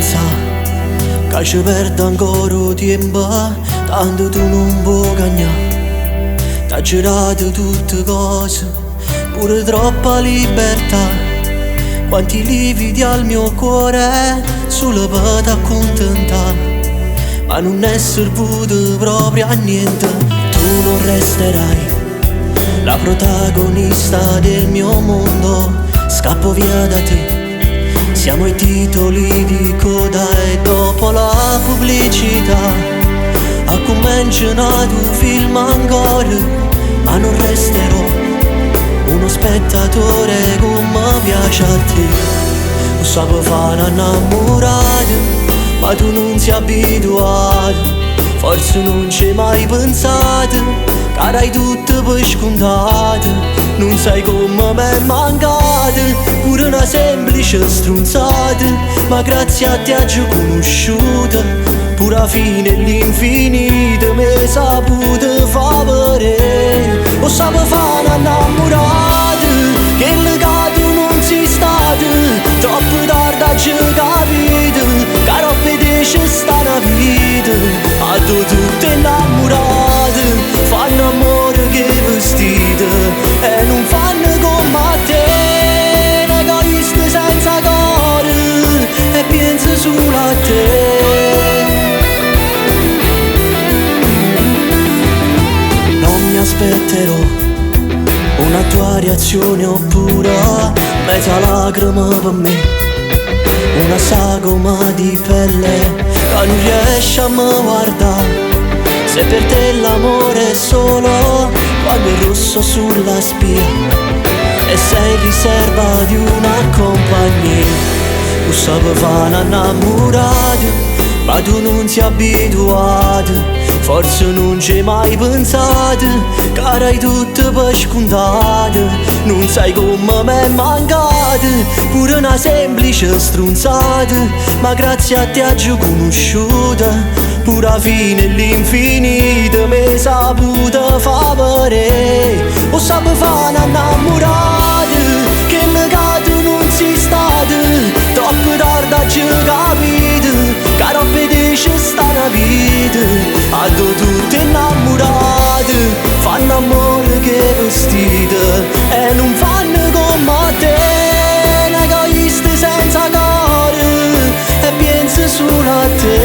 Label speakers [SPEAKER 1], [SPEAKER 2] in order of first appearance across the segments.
[SPEAKER 1] pensare che ci perdo ancora tempo, tanto tu non puoi cagnare. T'ha girato tutte cose, pure troppa libertà. Quanti lividi al mio cuore, solo per t'accontentare. Ma non è servito proprio a niente. Tu non resterai la protagonista del mio mondo. Scappo via da te, siamo i titoli di coda e dopo la pubblicità a cominciato un film ancora. Ma non resterò uno spettatore come piace a te. Non sapevo fare innamorato, ma tu non sei abituato. Forse non ci hai mai pensato, che hai tutto per scontato. Non sai come m'è mancato, pure una semplice stronzata. Ma grazie a te ho conosciuto, pure alla fine e l'infinito mi hai saputo fa vedere. O sapevo fare innamorato, che il legato non si stato. Troppo tardi ho capito, che roba dice sta una vita. A tu tutte innamorate, fanno amore che vestite e non fanno come te. Un egoista senza cuore e pensa solo a te. Non mi aspetterò una tua reazione oppure mezza lacrima per me, una sagoma di pelle che non riesce a me guardare. Se per te l'amore è solo quando è rosso sulla spia e sei riserva di una compagnia. Tu sapevi fare innamorato, ma tu non sei abituato. Forse non ci hai mai pensato, che hai tutto per scontato. Non sai come m'è mancato, pure una semplice stronzata. Ma grazie a te ho conosciuto, pure alla fine e l'infinito mi hai saputo fa vedere. O sapevo fare innamorato, che il legato non si stato. Troppo tardi ho capito, che roba dice sta una vita. A tu tutte innamorate, fanno amore che vestite e non fanno come te. Un egoista senza cuore e pensa solo a te.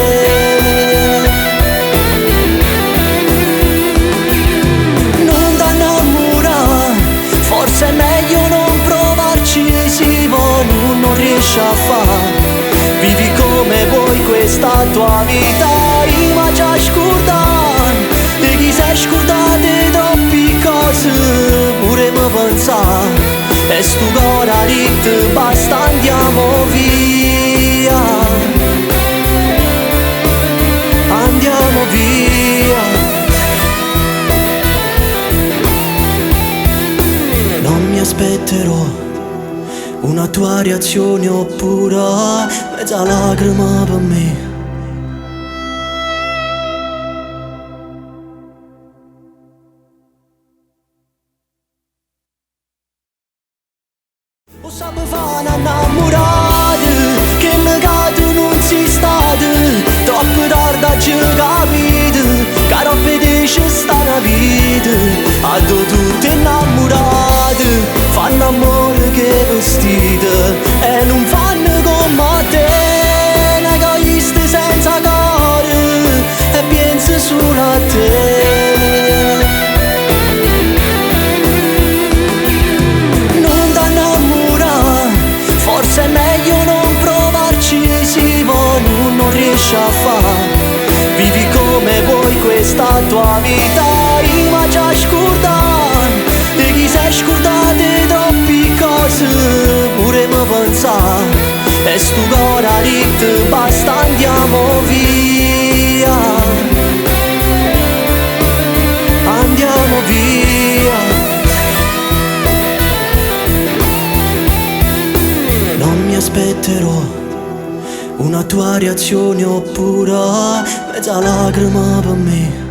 [SPEAKER 1] Non t'annamorare, forse è meglio non provarci, sì, ma non riesci a fare. Vivi come vuoi questa tua vita, ma già scordare. E chi sei scordato di troppe cose, pure mi pensare. E sto cuore ha detto basta, andiamo via. Andiamo via. Non mi aspetterò una tua reazione oppure mezza lacrima per me. O sapevo fare innamorato, che il legato non si stato. Troppo tardi ho capito, che roba dice sta una vita. A tu tutte innamorate, fanno amore che vestite e non fanno come te. Un egoista senza cuore e pensa solo a te. Non t'annamorare, forse è meglio non provarci, sì, ma non riesci a fare. Vivi come vuoi questa tua vita, ma già scordare. E chi sei scordato di troppe cose, pure mi pensare. E sto cuore ha detto basta, andiamo via. Andiamo via. Non mi aspetterò una tua reazione oppure mezza lacrima per me.